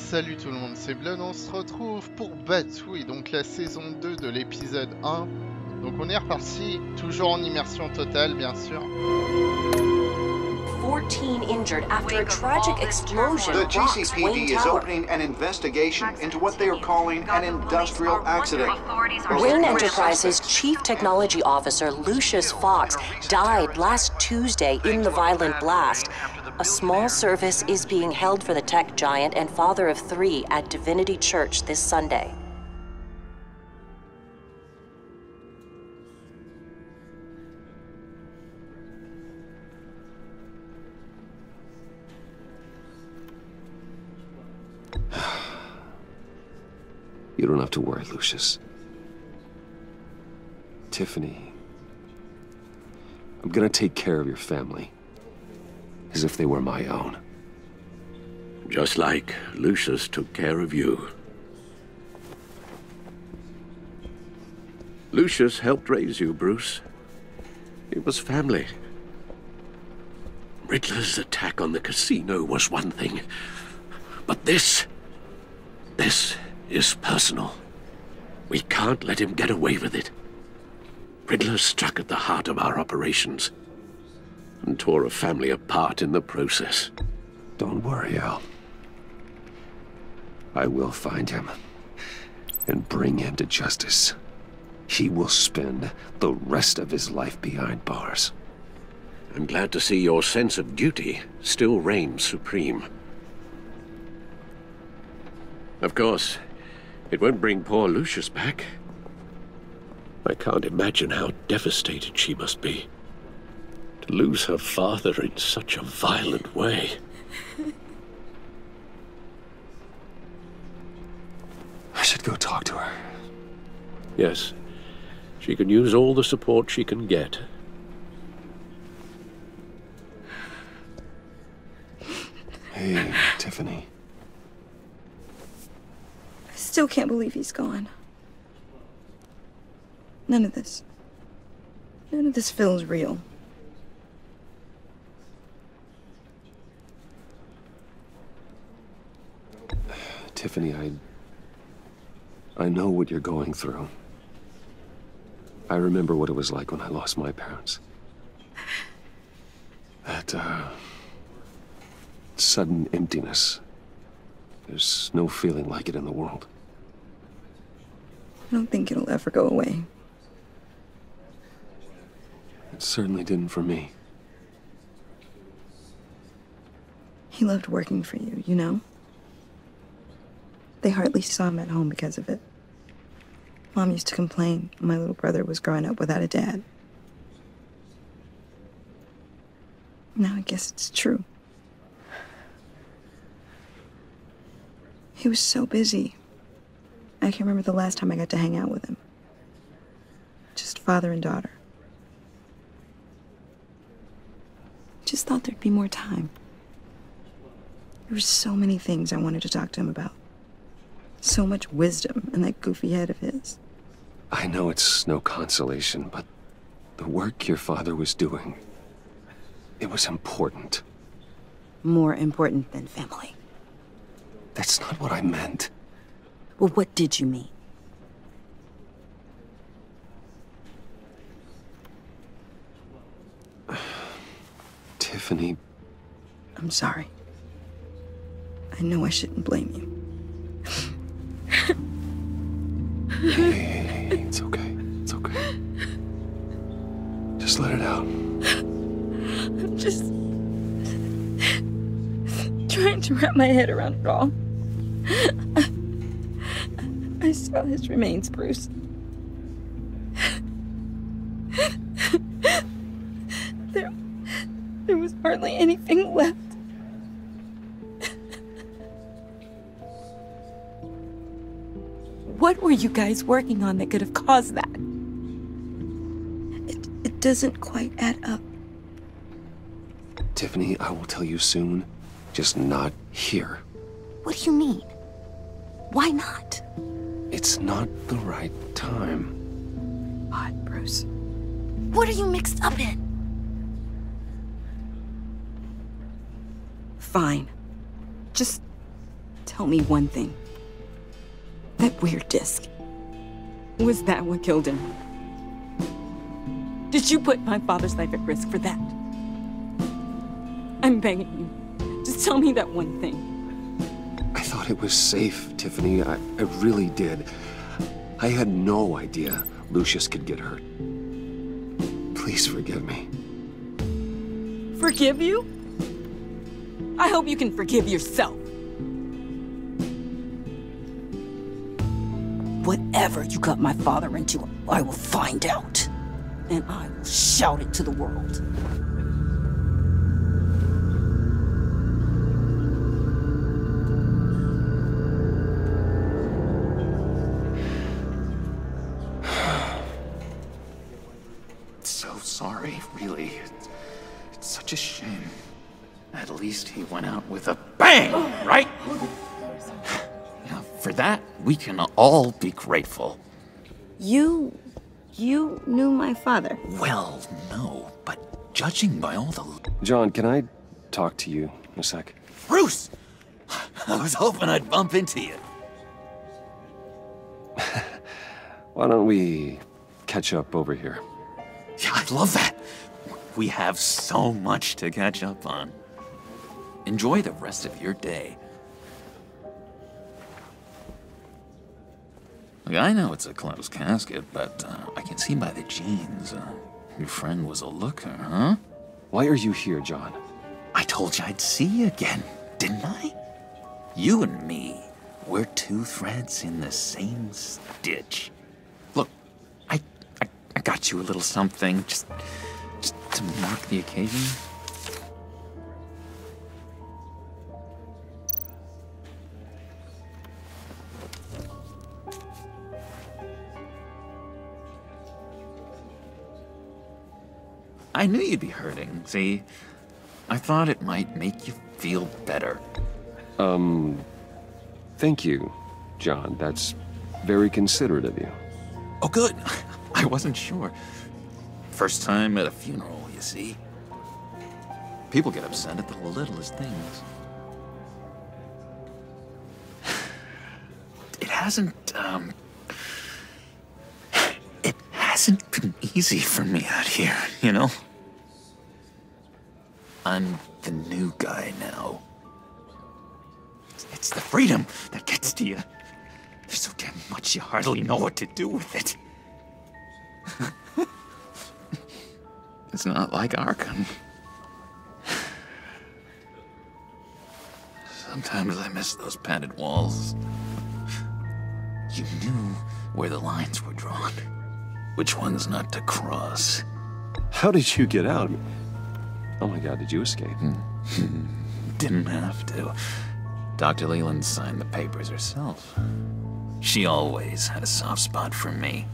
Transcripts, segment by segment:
Salut tout le monde, c'est Blood, on se retrouve pour oui, donc la saison 2 de l'épisode 1. Donc on est reparti, toujours en immersion totale bien sûr. 14 injured after a tragic explosion. The GCPD is opening an investigation into what they are calling an industrial accident. Wayne Enterprises' Chief Technology Officer Lucius Fox died last Tuesday in the violent blast. A small service is being held for the tech giant and father of 3 at Divinity Church this Sunday. You don't have to worry, Lucius. Tiffany, I'm gonna take care of your family, as if they were my own. Just like Lucius took care of you. Lucius helped raise you, Bruce. It was family. Riddler's attack on the casino was one thing, but this is personal. We can't let him get away with it. Riddler struck at the heart of our operations and tore a family apart in the process. Don't worry, Al. I will find him and bring him to justice. He will spend the rest of his life behind bars. I'm glad to see your sense of duty still reigns supreme. Of course, it won't bring poor Lucius back. I can't imagine how devastated she must be. To lose her father in such a violent way. I should go talk to her. Yes, she can use all the support she can get. Hey, Tiffany. I still can't believe he's gone. None of this feels real. Tiffany, I know what you're going through. I remember what it was like when I lost my parents. That, sudden emptiness. There's no feeling like it in the world. I don't think it'll ever go away. It certainly didn't for me. He loved working for you, you know? They hardly saw him at home because of it. Mom used to complain my little brother was growing up without a dad. Now I guess it's true. He was so busy. I can't remember the last time I got to hang out with him. Just father and daughter. Just thought there'd be more time. There were so many things I wanted to talk to him about. So much wisdom in that goofy head of his. I know it's no consolation, but the work your father was doing, it was important. More important than family. That's not what I meant. Well, what did you mean? Tiffany. I'm sorry. I know I shouldn't blame you. Hey, it's okay. It's okay. Just let it out. I'm just trying to wrap my head around it all. I saw his remains, Bruce. There was hardly anything left. What were you guys working on that could have caused that? It doesn't quite add up. Tiffany, I will tell you soon, just not here. What do you mean? Why not? It's not the right time. Odd, Bruce. What are you mixed up in? Fine. Just Tell me one thing. That weird disc. Was that what killed him? Did you put my father's life at risk for that? I'm begging you. Just tell me that one thing. I thought it was safe, Tiffany. I really did. I had no idea Lucius could get hurt. Please forgive me. Forgive you? I hope you can forgive yourself. Whatever you got my father into, I will find out. And I will shout it to the world. So sorry, really. It's such a shame. At least he went out with a bang, right? Now, for that, we can all be grateful. You knew my father? Well, no, but judging by all the... John, can I talk to you a sec? Bruce! I was hoping I'd bump into you. Why don't we catch up over here? Yeah, I'd love that. We have so much to catch up on. Enjoy the rest of your day. Look, I know it's a closed casket, but I can see by the jeans, your friend was a looker, huh? Why are you here, John? I told you I'd see you again, didn't I? You and me, we're two threads in the same stitch. Look, I got you a little something, just to mark the occasion. I knew you'd be hurting, see? I thought it might make you feel better. Thank you, John. That's very considerate of you. Oh, good. I wasn't sure. First time at a funeral, you see? People get upset at the littlest things. It hasn't been easy for me out here, you know? I'm the new guy now. It's the freedom that gets to you. There's so damn much you hardly know what to do with it. It's not like Arkham. Sometimes I miss those padded walls. You knew where the lines were drawn. Which ones not to cross. How did you get out? Oh my God, did you escape? Didn't have to. Dr. Leland signed the papers herself. She always had a soft spot for me.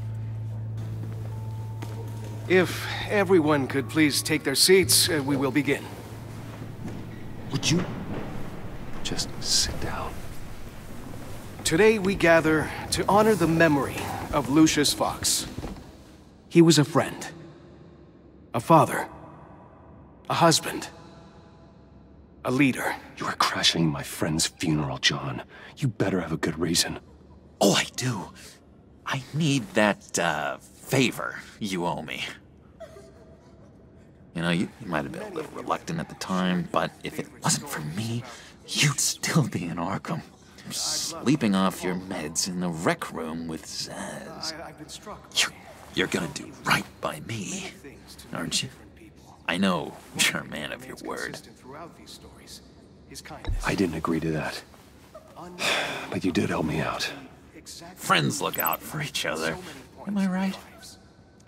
If everyone could please take their seats, we will begin. Would you just sit down? Today we gather to honor the memory of Lucius Fox. He was a friend, a father, a husband, a leader. You are crashing my friend's funeral, John. You better have a good reason. Oh, I do. I need that, favor you owe me. You know, you might have been a little reluctant at the time, but if it wasn't for me, you'd still be in Arkham. Sleeping off your meds in the rec room with Zaz. You're gonna do right by me, aren't you? I know you're a man of your word. I didn't agree to that. But you did help me out. Friends look out for each other. Am I right?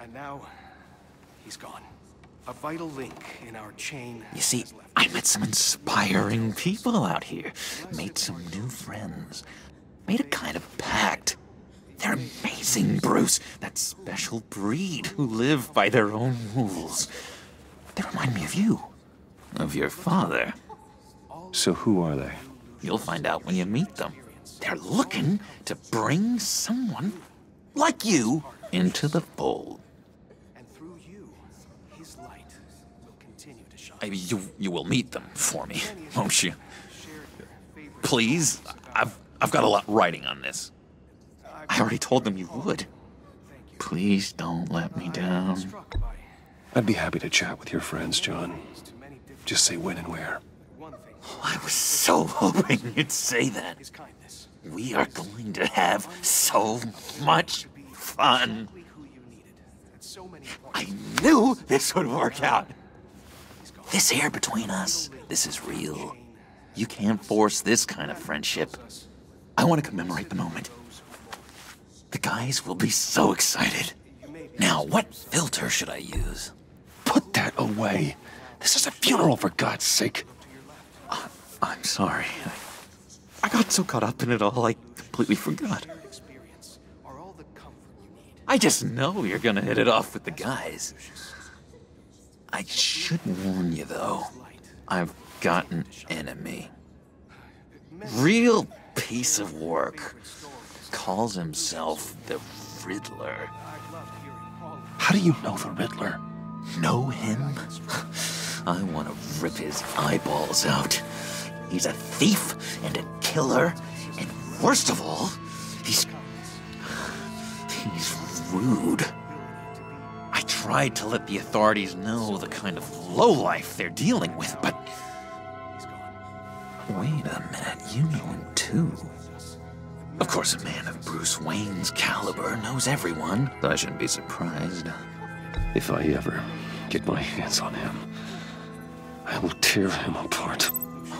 And now, he's gone. A vital link in our chain. You see, I met some inspiring people out here. Made some new friends. Made a kind of pact. They're amazing, Bruce. That special breed who live by their own rules. They remind me of you. Of your father. So who are they? You'll find out when you meet them. They're looking to bring someone like you into the fold. And through you, his light will continue to shine. You will meet them for me, won't you? Please? I've got a lot riding on this. I already told them you would. Please don't let me down. I'd be happy to chat with your friends, John. Just say when and where. I was so hoping you'd say that. We are going to have so much fun. I knew this would work out. This air between us, this is real. You can't force this kind of friendship. I want to commemorate the moment. The guys will be so excited. Now, what filter should I use? Put that away. This is a funeral, for God's sake. I'm sorry. I got so caught up in it all, I completely forgot. I just know you're gonna hit it off with the guys. I should warn you, though. I've got an enemy. Real piece of work. Calls himself the Riddler. How do you know the Riddler? Know him? I want to rip his eyeballs out. He's a thief and a killer, and worst of all, he's rude. I tried to let the authorities know the kind of lowlife they're dealing with, but... Wait a minute, you know him too. Of course, a man of Bruce Wayne's caliber knows everyone, so I shouldn't be surprised. If I ever get my hands on him, I will tear him apart.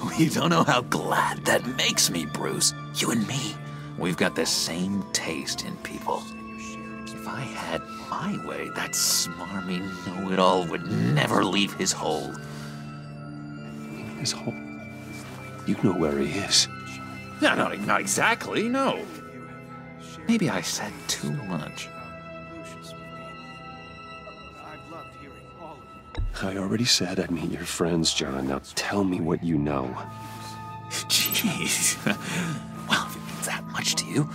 Oh, you don't know how glad that makes me, Bruce. You and me, we've got the same taste in people. If I had my way, that smarmy know-it-all would never leave his hole. His hole? You know where he is. No, not exactly, no. Maybe I said too much. I already said I'd meet your friends, John. Now tell me what you know. Jeez. Well, if it means that much to you.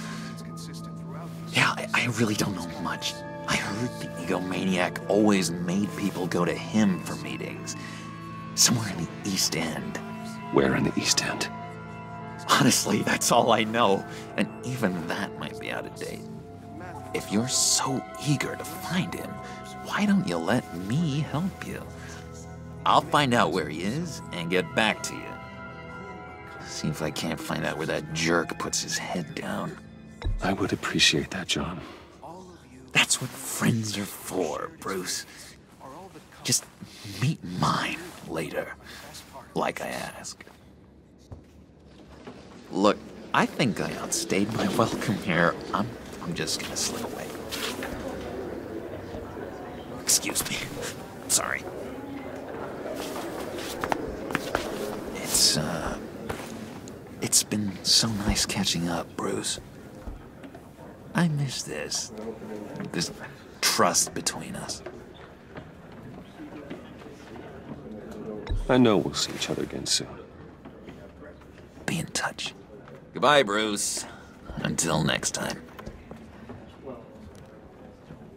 Yeah, I really don't know much. I heard the egomaniac always made people go to him for meetings. Somewhere in the East End. Where in the East End? Honestly, that's all I know, and even that might be out of date. If you're so eager to find him, why don't you let me help you? I'll find out where he is and get back to you. See if I can't find out where that jerk puts his head down. I would appreciate that, John. That's what friends are for, Bruce. Just meet mine later, like I asked. Look, I think I outstayed my welcome here. I'm just gonna slip away. Excuse me. Sorry. It's been so nice catching up, Bruce. I miss this trust between us. I know we'll see each other again soon. Be in touch. Goodbye, Bruce. Until next time.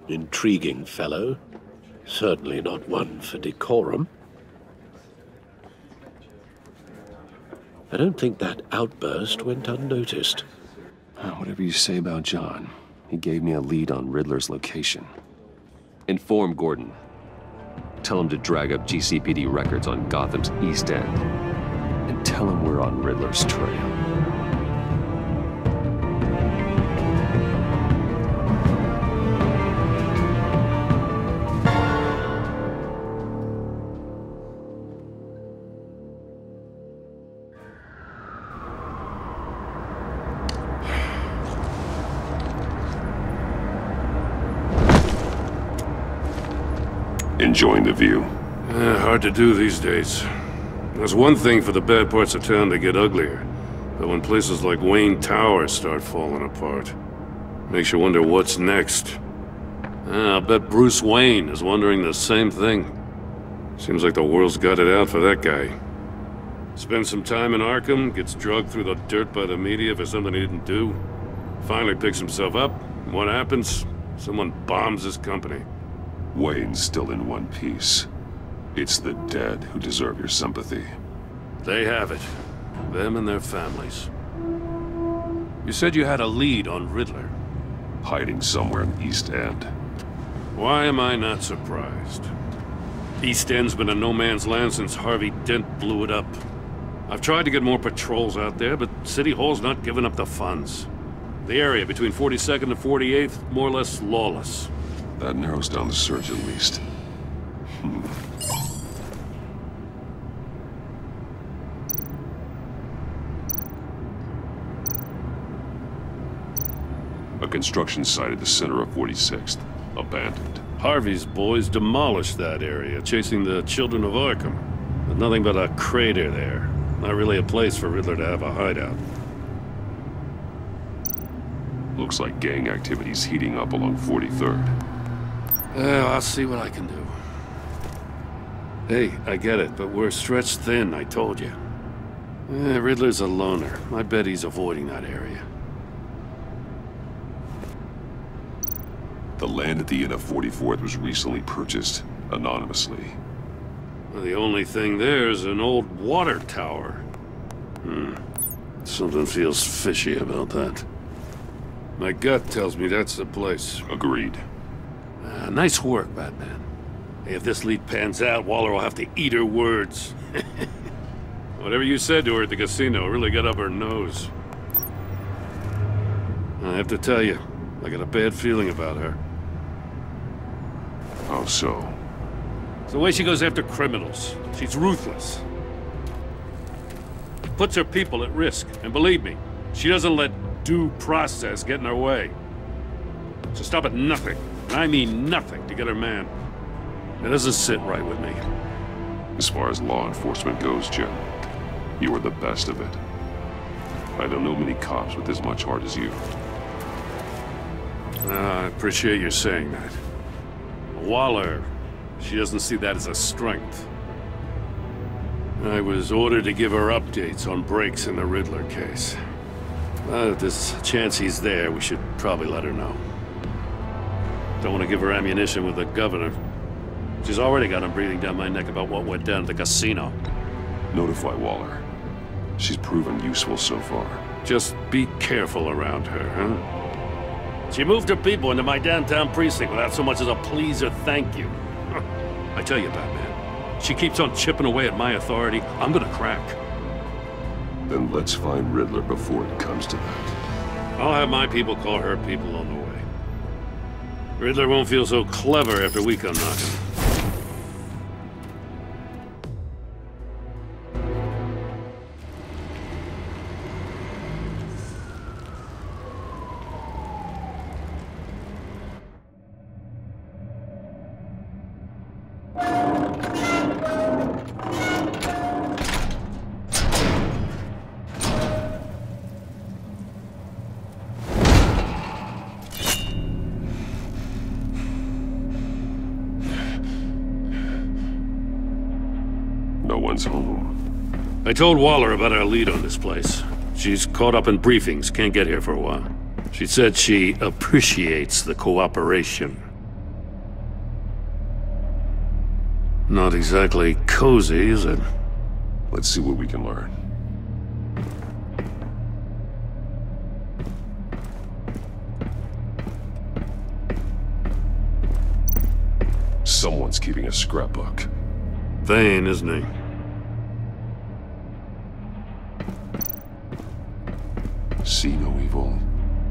Intriguing fellow. Certainly not one for decorum. I don't think that outburst went unnoticed. Whatever you say about John, he gave me a lead on Riddler's location. Inform Gordon. Tell him to drag up GCPD records on Gotham's East End. And tell him we're on Riddler's trail. Enjoying the view? Hard to do these days. There's one thing for the bad parts of town to get uglier, but when places like Wayne Tower start falling apart, makes you wonder what's next. I'll bet Bruce Wayne is wondering the same thing. Seems like the world's got it out for that guy. Spends some time in Arkham, gets drugged through the dirt by the media for something he didn't do. Finally picks himself up, and what happens? Someone bombs his company. Wayne's still in one piece. It's the dead who deserve your sympathy. They have it. Them and their families. You said you had a lead on Riddler. Hiding somewhere in the East End. Why am I not surprised? East End's been a no-man's land since Harvey Dent blew it up. I've tried to get more patrols out there, but City Hall's not giving up the funds. The area between 42nd and 48th, more or less lawless. That narrows down the search at least. A construction site at the center of 46th. Abandoned. Harvey's boys demolished that area, chasing the children of Arkham. There's nothing but a crater there. Not really a place for Riddler to have a hideout. Looks like gang activity's heating up along 43rd. Well, I'll see what I can do. Hey, I get it, but we're stretched thin, I told you. Riddler's a loner. I bet he's avoiding that area. The land at the end of 44th was recently purchased, anonymously. Well, the only thing there is an old water tower. Something feels fishy about that. My gut tells me that's the place. Agreed. Nice work, Batman. Hey, if this lead pans out, Waller will have to eat her words. Whatever you said to her at the casino really got up her nose. I have to tell you, I got a bad feeling about her. How so? It's the way she goes after criminals. She's ruthless. Puts her people at risk. And believe me, she doesn't let due process get in her way. She'll stop at nothing, and I mean nothing, to get her man. It doesn't sit right with me. As far as law enforcement goes, Jim, you are the best of it. I don't know many cops with as much heart as you. I appreciate you saying that. Waller, she doesn't see that as a strength. I was ordered to give her updates on breaks in the Riddler case. If there's a chance he's there, we should probably let her know. Don't want to give her ammunition with the governor. She's already got him breathing down my neck about what went down at the casino. Notify Waller. She's proven useful so far. Just be careful around her, huh? She moved her people into my downtown precinct without so much as a please or thank you. I tell you, Batman, she keeps on chipping away at my authority. I'm gonna crack. Then let's find Riddler before it comes to that. I'll have my people call her people on the way. Riddler won't feel so clever after we come knocking. Home. I told Waller about our lead on this place. She's caught up in briefings, can't get here for a while. She said she appreciates the cooperation. Not exactly cozy, is it? Let's see what we can learn. Someone's keeping a scrapbook. Thane, isn't he? See no evil,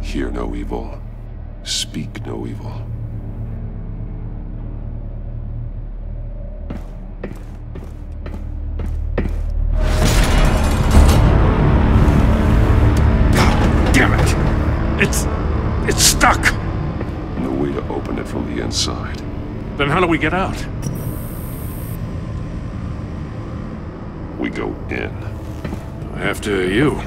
hear no evil, speak no evil. God damn it! It's stuck! No way to open it from the inside. Then how do we get out? We go in. After you.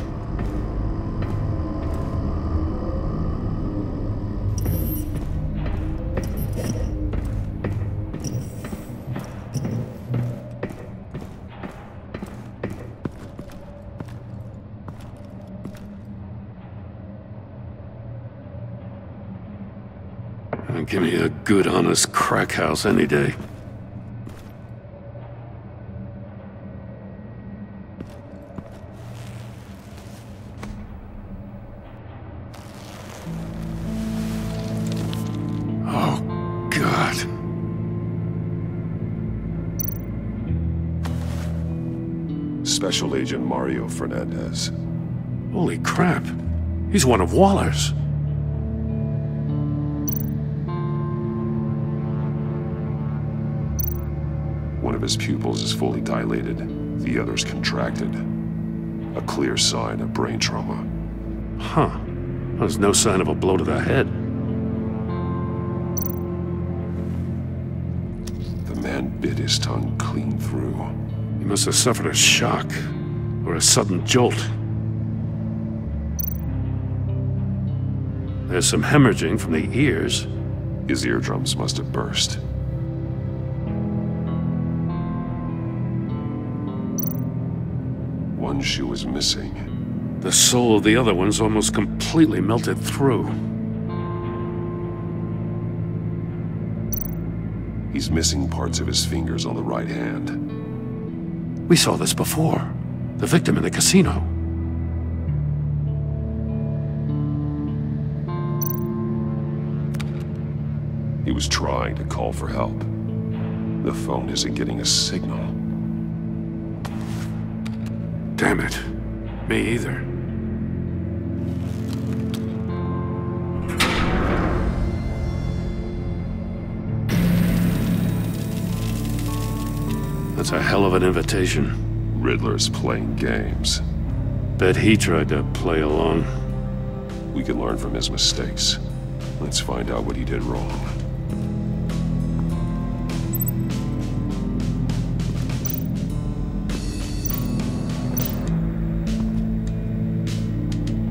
Give me a good, honest crack house any day. God. Special Agent Mario Fernandez. Holy crap. He's one of Waller's. One of his pupils is fully dilated, the other's contracted. A clear sign of brain trauma. Huh. There's no sign of a blow to the head. The man bit his tongue clean through. He must have suffered a shock, or a sudden jolt. There's some hemorrhaging from the ears. His eardrums must have burst. One shoe was missing. The sole of the other one's almost completely melted through. He's missing parts of his fingers on the right hand. We saw this before. The victim in the casino. He was trying to call for help. The phone isn't getting a signal. Damn it. Me either. That's a hell of an invitation. Riddler's playing games. Bet he tried to play along. We can learn from his mistakes. Let's find out what he did wrong.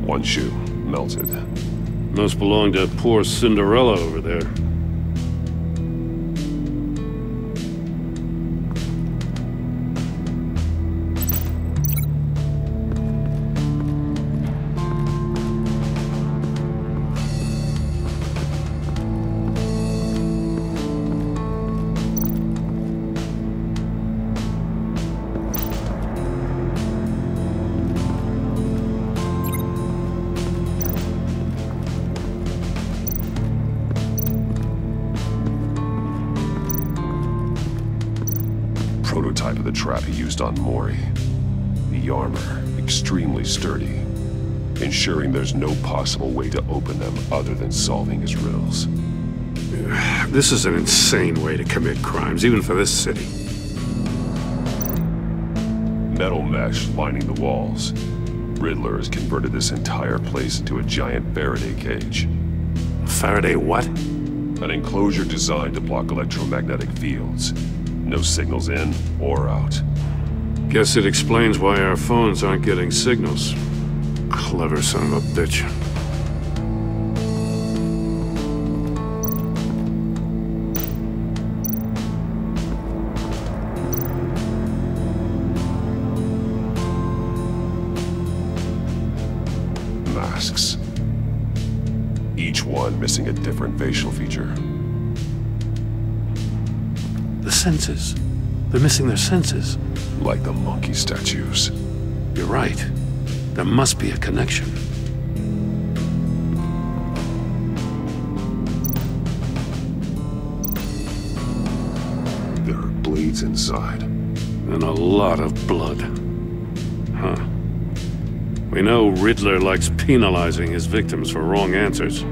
One shoe, melted. Must belong to poor Cinderella over there. Prototype of the trap he used on Mori. The armor, extremely sturdy, ensuring there's no possible way to open them other than solving his riddles. This is an insane way to commit crimes, even for this city. Metal mesh lining the walls. Riddler has converted this entire place into a giant Faraday cage. Faraday what? An enclosure designed to block electromagnetic fields. No signals in or out. Guess it explains why our phones aren't getting signals. Clever son of a bitch. Masks. Each one missing a different facial feature. The senses. They're missing their senses. Like the monkey statues. You're right. There must be a connection. There are bleeds inside. And a lot of blood. Huh. We know Riddler likes penalizing his victims for wrong answers.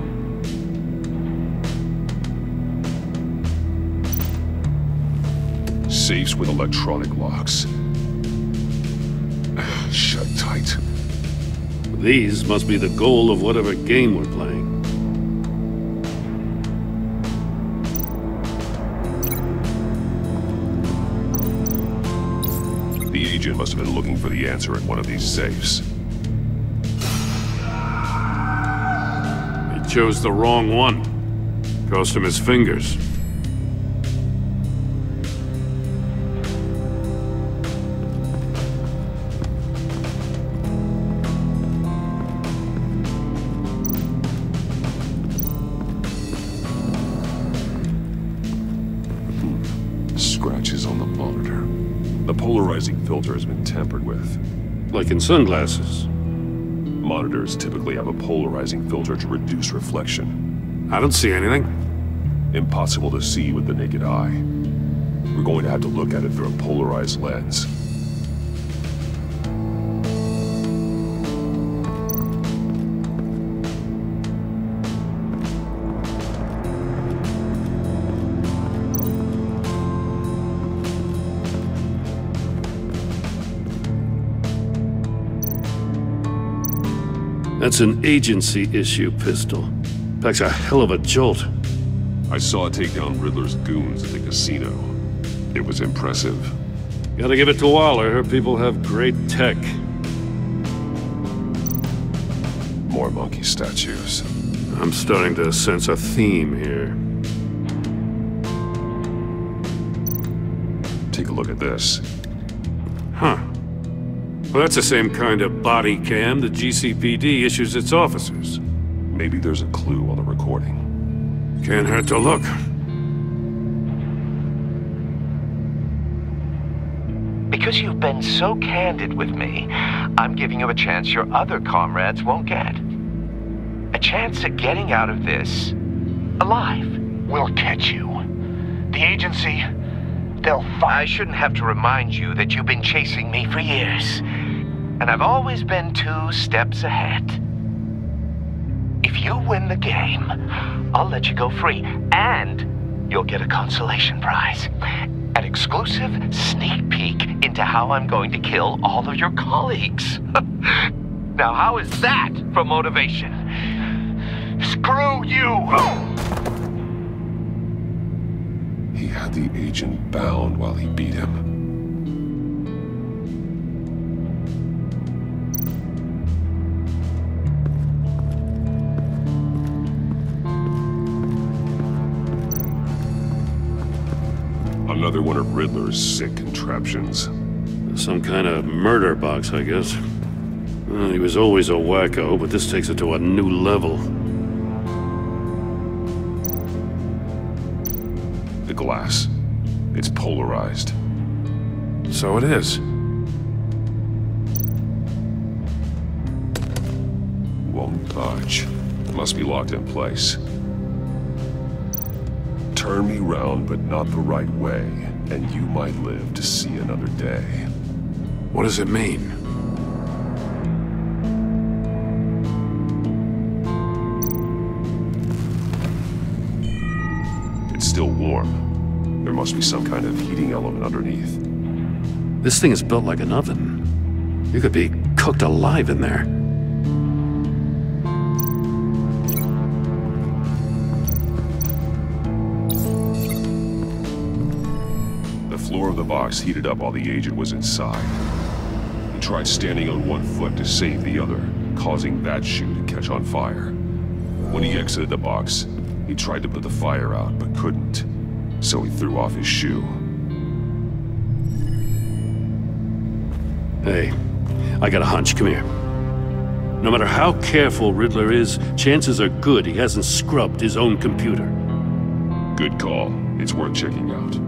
Safes with electronic locks. Shut tight. These must be the goal of whatever game we're playing. The agent must have been looking for the answer in one of these safes. He chose the wrong one. Cost him his fingers. Scratches on the monitor. The polarizing filter has been tampered with. Like in sunglasses. Monitors typically have a polarizing filter to reduce reflection. I don't see anything. Impossible to see with the naked eye. We're going to have to look at it through a polarized lens. That's an agency-issue pistol. Packs a hell of a jolt. I saw it take down Riddler's goons at the casino. It was impressive. Gotta give it to Waller. Her people have great tech. More monkey statues. I'm starting to sense a theme here. Take a look at this. Huh. Well, that's the same kind of body cam the GCPD issues its officers. Maybe there's a clue on the recording. Can't hurt to look. Because you've been so candid with me, I'm giving you a chance your other comrades won't get. A chance at getting out of this alive. We'll catch you. The agency, they'll find... I shouldn't have to remind you that you've been chasing me for years. And I've always been 2 steps ahead. If you win the game, I'll let you go free, and you'll get a consolation prize. An exclusive sneak peek into how I'm going to kill all of your colleagues. Now, how is that for motivation? Screw you! He had the agent bound while he beat him. Another one of Riddler's sick contraptions. Some kind of murder box, I guess. Well, he was always a wacko, but this takes it to a new level. The glass. It's polarized. So it is. Won't budge. It must be locked in place. Turn me round, but not the right way, and you might live to see another day. What does it mean? It's still warm. There must be some kind of heating element underneath. This thing is built like an oven. You could be cooked alive in there. The floor of the box heated up while the agent was inside. He tried standing on one foot to save the other, causing that shoe to catch on fire. When he exited the box, he tried to put the fire out, but couldn't. So he threw off his shoe. Hey, I got a hunch. Come here. No matter how careful Riddler is, chances are good he hasn't scrubbed his own computer. Good call. It's worth checking out.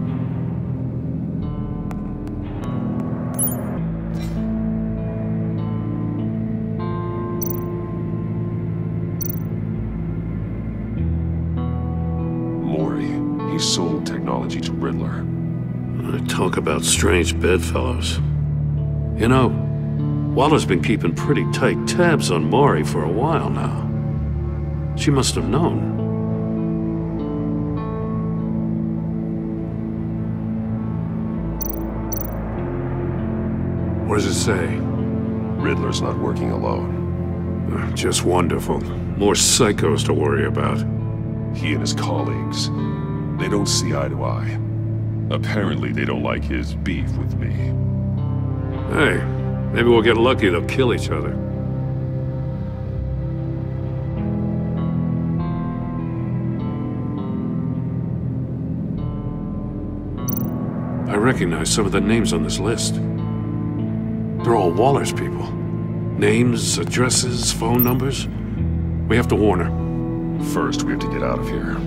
He sold technology to Riddler. Talk about strange bedfellows. You know, Waller's been keeping pretty tight tabs on Maury for a while now. She must have known. What does it say? Riddler's not working alone. Just wonderful. More psychos to worry about. He and his colleagues, they don't see eye to eye. Apparently, they don't like his beef with me. Hey, maybe we'll get lucky they'll kill each other. I recognize some of the names on this list. They're all Waller's people. Names, addresses, phone numbers. We have to warn her. First, we have to get out of here.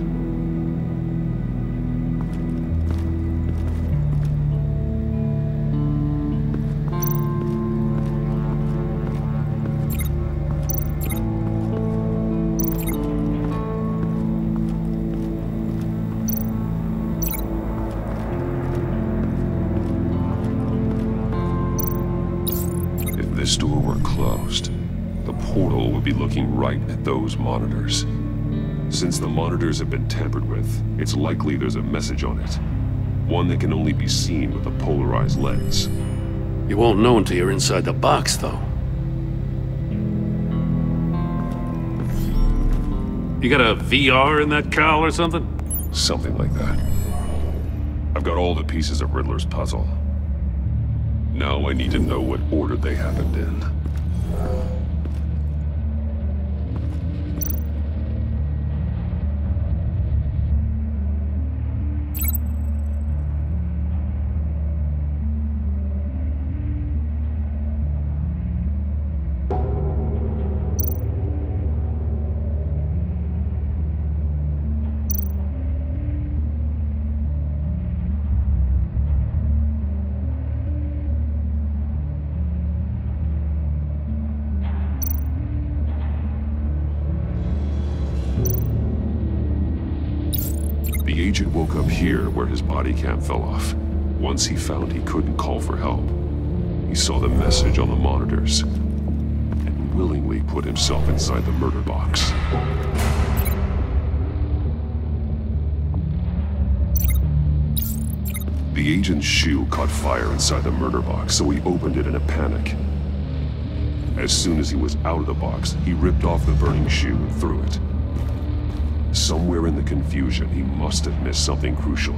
looking right at those monitors. Since the monitors have been tampered with, it's likely there's a message on it. One that can only be seen with a polarized lens. You won't know until you're inside the box, though. You got a VR in that cowl or something? Something like that. I've got all the pieces of Riddler's puzzle. Now I need to know what order they happened in. The agent woke up here where his body cam fell off. Once he found he couldn't call for help, he saw the message on the monitors and willingly put himself inside the murder box. The agent's shoe caught fire inside the murder box, so he opened it in a panic. As soon as he was out of the box, he ripped off the burning shoe and threw it. Somewhere in the confusion, he must have missed something crucial.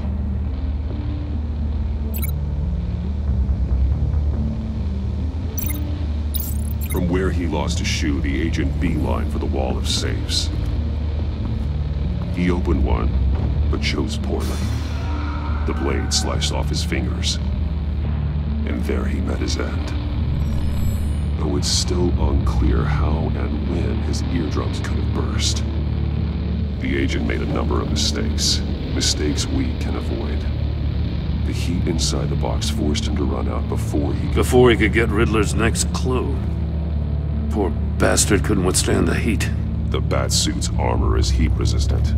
From where he lost his shoe, the agent beelined for the wall of safes. He opened one, but chose poorly. The blade sliced off his fingers, and there he met his end. Though it's still unclear how and when his eardrums could have burst. The agent made a number of mistakes. Mistakes we can avoid. The heat inside the box forced him to run out before he could get Riddler's next clue. Poor bastard couldn't withstand the heat. The Batsuit's armor is heat resistant.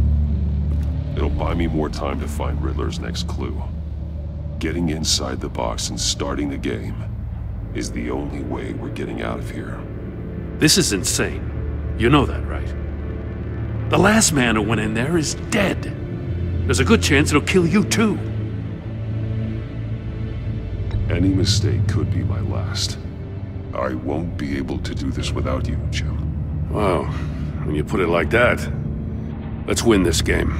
It'll buy me more time to find Riddler's next clue. Getting inside the box and starting the game is the only way we're getting out of here. This is insane. You know that, right? The last man who went in there is dead. There's a good chance it'll kill you too. Any mistake could be my last. I won't be able to do this without you, Jim. Wow, when you put it like that, let's win this game.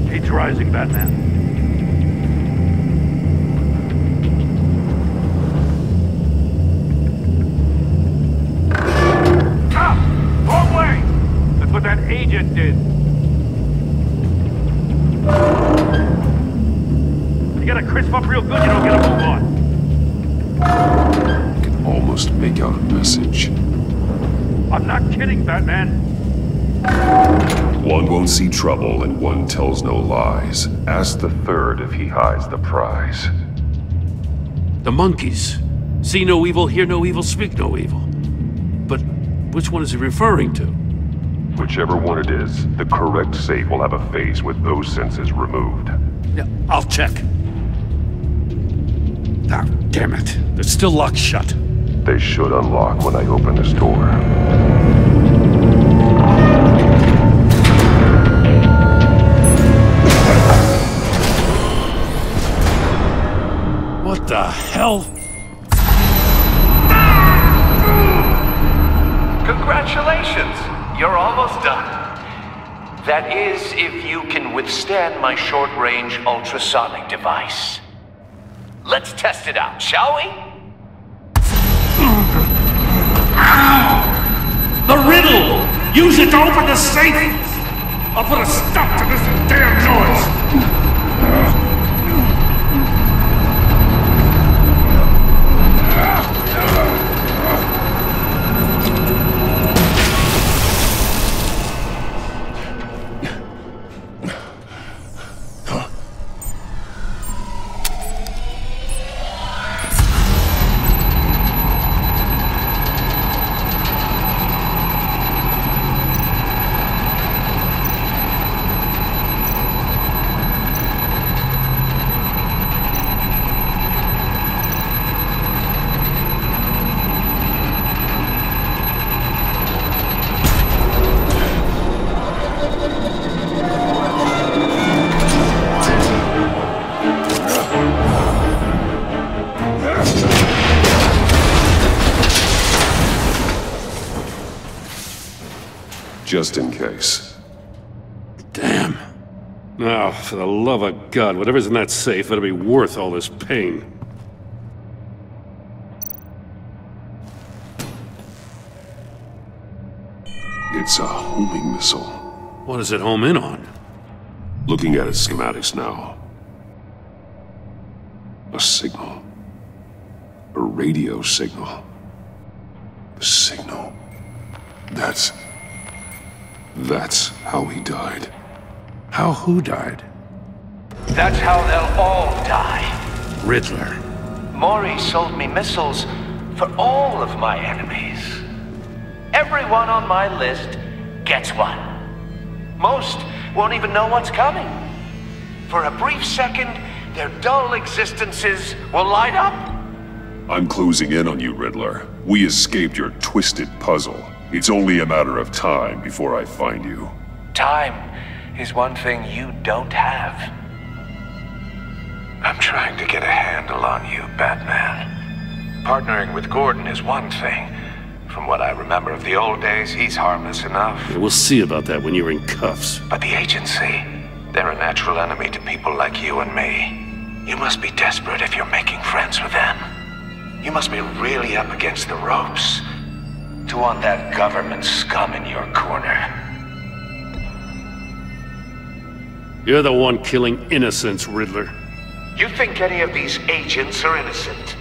Heat's rising, Batman. What that agent did. You gotta crisp up real good, you don't get a move on. I can almost make out a message. I'm not kidding, Batman. One won't see trouble and one tells no lies. Ask the third if he hides the prize. The monkeys. See no evil, hear no evil, speak no evil. But which one is he referring to? Whichever one it is, the correct safe will have a face with those senses removed. Yeah, I'll check. Ah, damn it. They're still locked shut. They should unlock when I open this door. What the hell? Congratulations! You're almost done. That is, if you can withstand my short-range ultrasonic device. Let's test it out, shall we? The riddle! Use it to open the safe! I'll put a stop to this damn noise! just in case. Damn. Now, for the love of God, whatever's in that safe better be worth all this pain. It's a homing missile. What does it home in on? Looking at its schematics now. A signal. A radio signal. A signal. That's how he died. How who died? That's how they'll all die. Riddler. Maury sold me missiles for all of my enemies. Everyone on my list gets one. Most won't even know what's coming. For a brief second, their dull existences will light up. I'm closing in on you, Riddler. We escaped your twisted puzzle. It's only a matter of time before I find you. Time is one thing you don't have. I'm trying to get a handle on you, Batman. Partnering with Gordon is one thing. From what I remember of the old days, he's harmless enough. Yeah, we'll see about that when you're in cuffs. But the agency, they're a natural enemy to people like you and me. You must be desperate if you're making friends with them. You must be really up against the ropes to want that government scum in your corner. You're the one killing innocents, Riddler. You think any of these agents are innocent?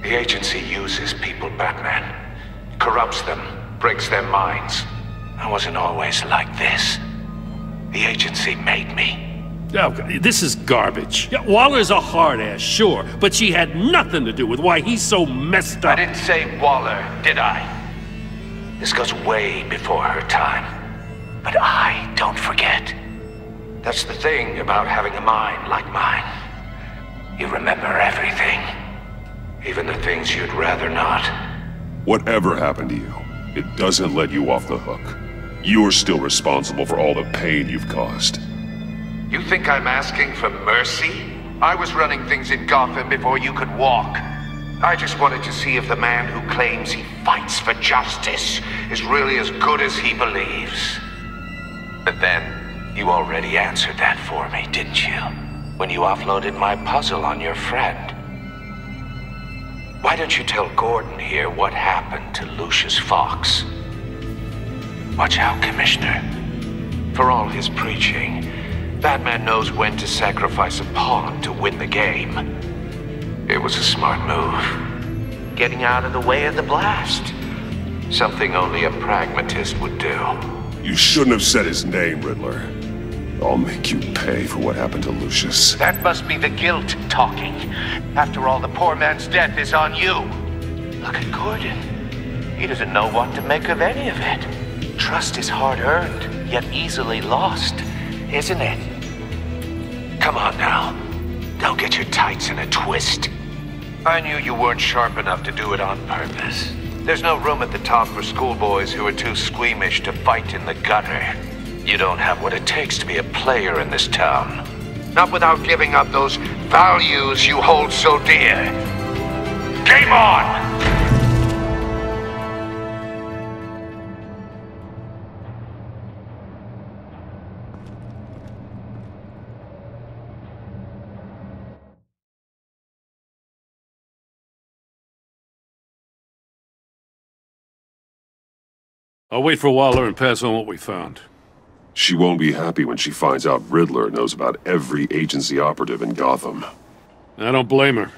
The agency uses people, Batman. Corrupts them, breaks their minds. I wasn't always like this. The agency made me. Oh, this is garbage. Yeah, Waller's a hard-ass, sure, but she had nothing to do with why he's so messed up. I didn't say Waller, did I? This goes way before her time. But I don't forget. That's the thing about having a mind like mine. You remember everything. Even the things you'd rather not. Whatever happened to you, it doesn't let you off the hook. You're still responsible for all the pain you've caused. You think I'm asking for mercy? I was running things in Gotham before you could walk. I just wanted to see if the man who claims he fights for justice is really as good as he believes. But then, you already answered that for me, didn't you? When you offloaded my puzzle on your friend. Why don't you tell Gordon here what happened to Lucius Fox? Watch out, Commissioner. For all his preaching, Batman knows when to sacrifice a pawn to win the game. It was a smart move. Getting out of the way of the blast. Something only a pragmatist would do. You shouldn't have said his name, Riddler. I'll make you pay for what happened to Lucius. That must be the guilt talking. After all, the poor man's death is on you. Look at Gordon. He doesn't know what to make of any of it. Trust is hard-earned, yet easily lost, isn't it? Come on now. Don't get your tights in a twist. I knew you weren't sharp enough to do it on purpose. There's no room at the top for schoolboys who are too squeamish to fight in the gutter. You don't have what it takes to be a player in this town. Not without giving up those values you hold so dear. Game on! I'll wait for Waller and pass on what we found. She won't be happy when she finds out Riddler knows about every agency operative in Gotham. I don't blame her.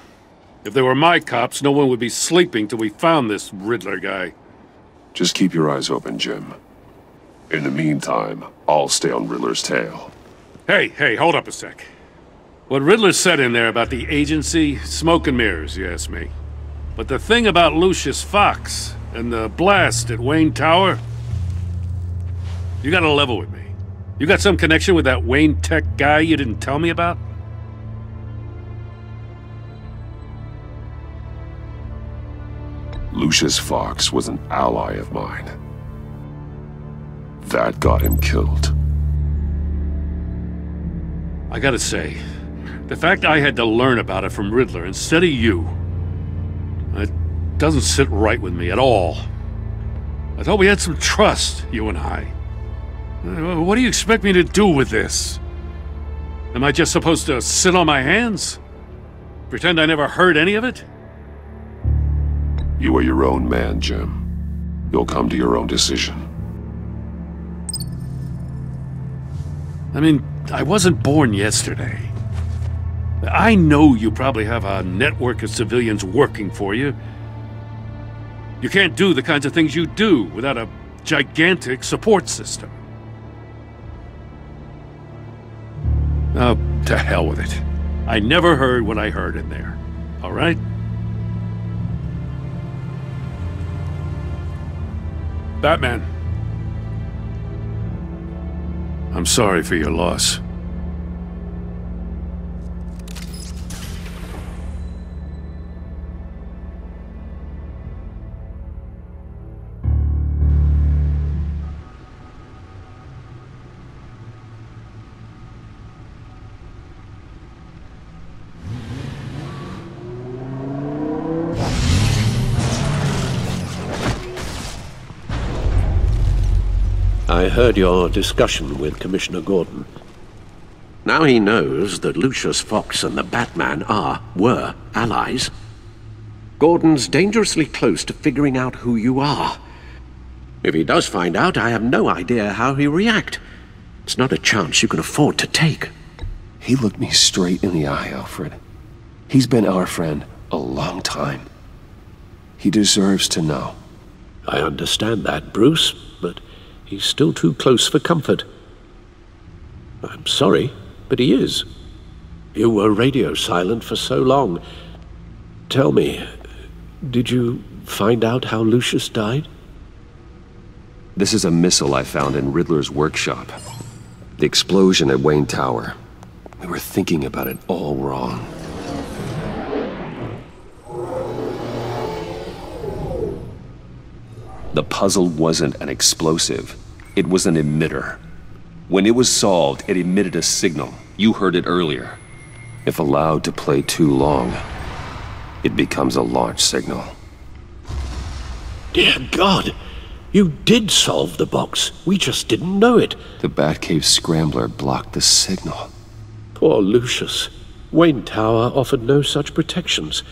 If they were my cops, no one would be sleeping till we found this Riddler guy. Just keep your eyes open, Jim. In the meantime, I'll stay on Riddler's tail. Hey, hold up a sec. What Riddler said in there about the agency, smoke and mirrors, you ask me. But the thing about Lucius Fox and the blast at Wayne Tower, you gotta level with me. You got some connection with that Wayne Tech guy you didn't tell me about? Lucius Fox was an ally of mine. That got him killed. I gotta say, the fact I had to learn about it from Riddler instead of you, it doesn't sit right with me at all. I thought we had some trust, you and I. What do you expect me to do with this? Am I just supposed to sit on my hands? Pretend I never heard any of it? You are your own man, Jim. You'll come to your own decision. I mean, I wasn't born yesterday. I know you probably have a network of civilians working for you. You can't do the kinds of things you do without a gigantic support system. Oh, to hell with it. I never heard what I heard in there. All right? Batman. I'm sorry for your loss. I heard your discussion with Commissioner Gordon. Now he knows that Lucius Fox and the Batman were allies. Gordon's dangerously close to figuring out who you are. If he does find out, I have no idea how he'll react. It's not a chance you can afford to take. He looked me straight in the eye, Alfred. He's been our friend a long time. He deserves to know. I understand that, Bruce, but he's still too close for comfort. I'm sorry, but he is. You were radio silent for so long. Tell me, did you find out how Lucius died? This is a missile I found in Riddler's workshop. The explosion at Wayne Tower. We were thinking about it all wrong. The puzzle wasn't an explosive. It was an emitter. When it was solved, it emitted a signal. You heard it earlier. If allowed to play too long, it becomes a launch signal. Dear God! You did solve the box. We just didn't know it. The Batcave scrambler blocked the signal. Poor Lucius. Wayne Tower offered no such protections.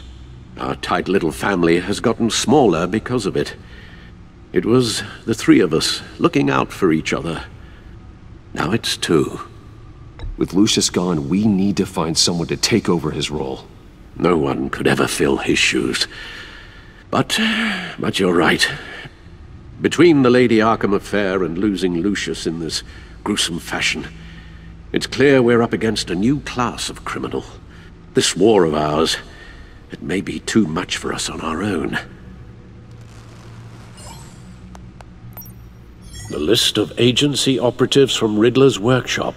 Our tight little family has gotten smaller because of it. It was the three of us looking out for each other. Now it's two. With Lucius gone, we need to find someone to take over his role. No one could ever fill his shoes. But you're right. Between the Lady Arkham affair and losing Lucius in this gruesome fashion, it's clear we're up against a new class of criminal. This war of ours, it may be too much for us on our own. The list of agency operatives from Riddler's workshop.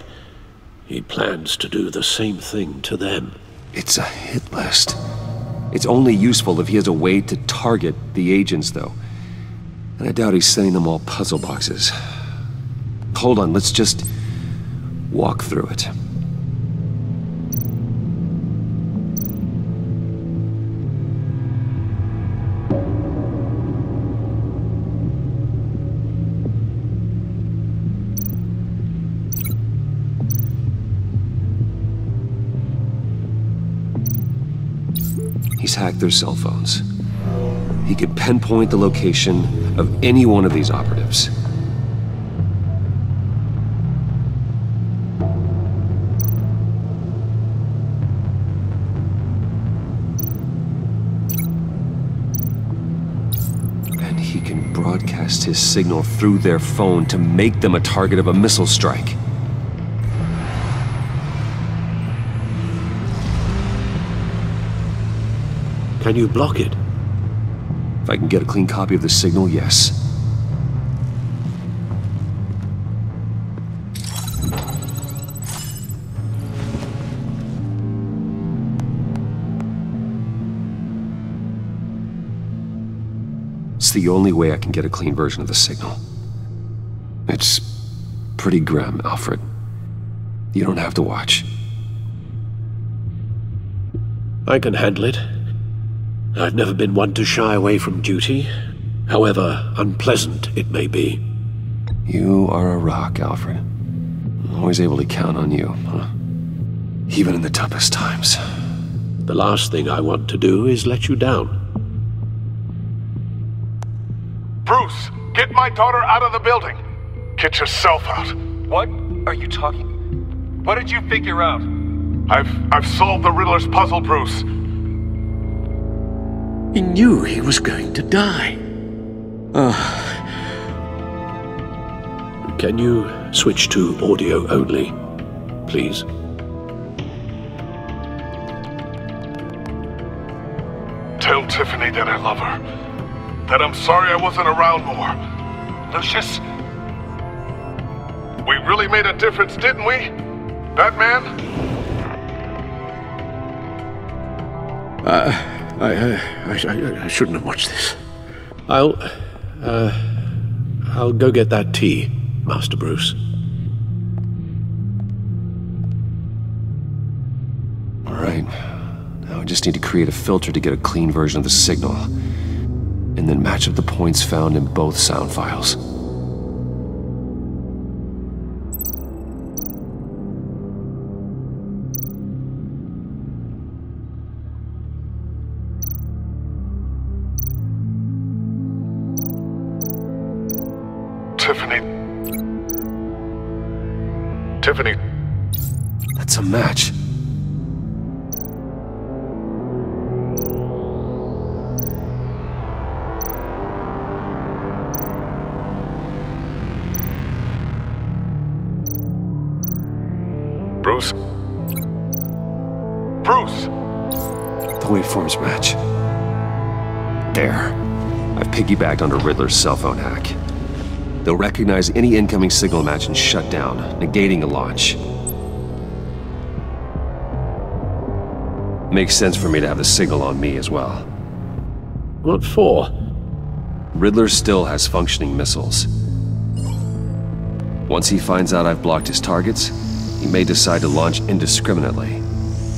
He plans to do the same thing to them. It's a hit list. It's only useful if he has a way to target the agents, though. And I doubt he's sending them all puzzle boxes. Hold on, let's just walk through it. He's hacked their cell phones. He could pinpoint the location of any one of these operatives. And he can broadcast his signal through their phone to make them a target of a missile strike. Can you block it? If I can get a clean copy of the signal, yes. It's the only way I can get a clean version of the signal. It's pretty grim, Alfred. You don't have to watch. I can handle it. I've never been one to shy away from duty. however unpleasant it may be. You are a rock, Alfred. I'm always able to count on you, huh? Even in the toughest times. The last thing I want to do is let you down. Bruce, get my daughter out of the building. Get yourself out. What are you talking? What did you figure out? I've solved the Riddler's puzzle, Bruce. He knew he was going to die. Can you switch to audio only, please? Tell Tiffany that I love her. That I'm sorry I wasn't around more. Lucius? We really made a difference, didn't we? Batman? I shouldn't have watched this. I'll go get that tea, Master Bruce. All right. Now I just need to create a filter to get a clean version of the signal, and then match up the points found in both sound files. Tiffany. That's a match. Bruce? Bruce! The waveforms match. There. I've piggybacked onto Riddler's cell phone hack. They'll recognize any incoming signal match and shut down, negating a launch. Makes sense for me to have the signal on me as well. What for? Riddler still has functioning missiles. Once he finds out I've blocked his targets, he may decide to launch indiscriminately.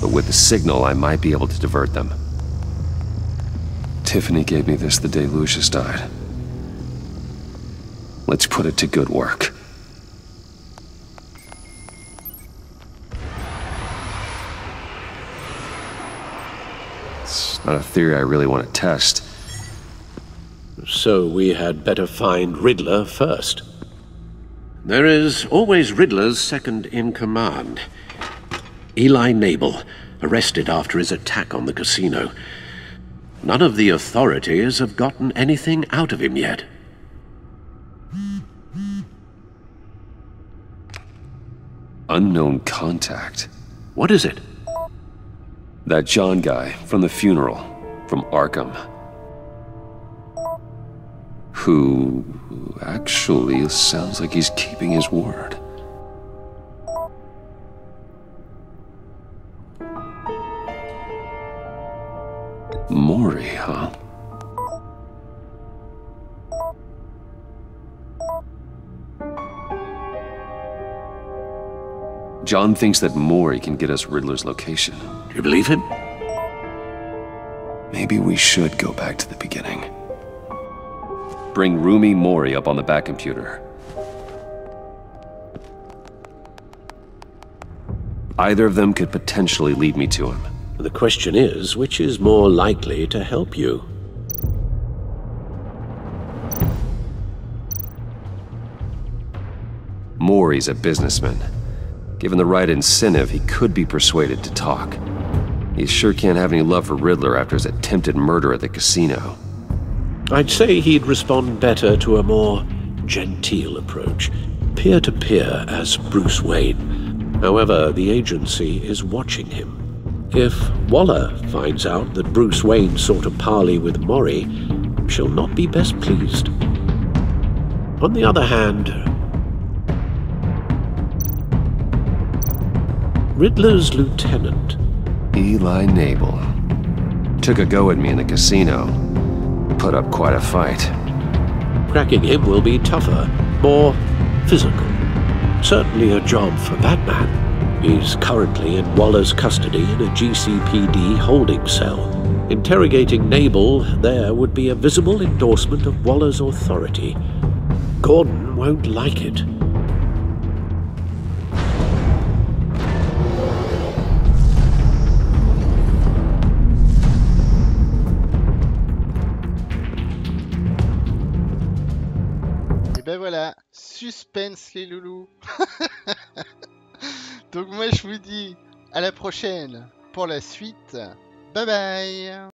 But with the signal, I might be able to divert them. Tiffany gave me this the day Lucius died. Let's put it to good work. It's not a theory I really want to test. So we had better find Riddler first. There is always Riddler's second-in-command. Eli Nabel, arrested after his attack on the casino. None of the authorities have gotten anything out of him yet. Unknown contact. What is it? That John guy from the funeral, from Arkham. Who actually sounds like he's keeping his word. Maury, huh? John thinks that Maury can get us Riddler's location. Do you believe him? Maybe we should go back to the beginning. Bring Roomy Maury up on the back computer. Either of them could potentially lead me to him. The question is, which is more likely to help you? Maury's a businessman. Given the right incentive, he could be persuaded to talk. He sure can't have any love for Riddler after his attempted murder at the casino. I'd say he'd respond better to a more genteel approach, peer-to-peer as Bruce Wayne. However, the agency is watching him. If Waller finds out that Bruce Wayne sought a parley with Maury, she'll not be best pleased. On the other hand, Riddler's lieutenant, Eli Nabel, took a go at me in the casino. Put up quite a fight. Cracking him will be tougher, more physical. Certainly a job for Batman. He's currently in Waller's custody in a GCPD holding cell. Interrogating Nabel there would be a visible endorsement of Waller's authority. Gordon won't like it. Et ben voilà, suspense les loulous. Donc moi je vous dis à la prochaine pour la suite. Bye bye.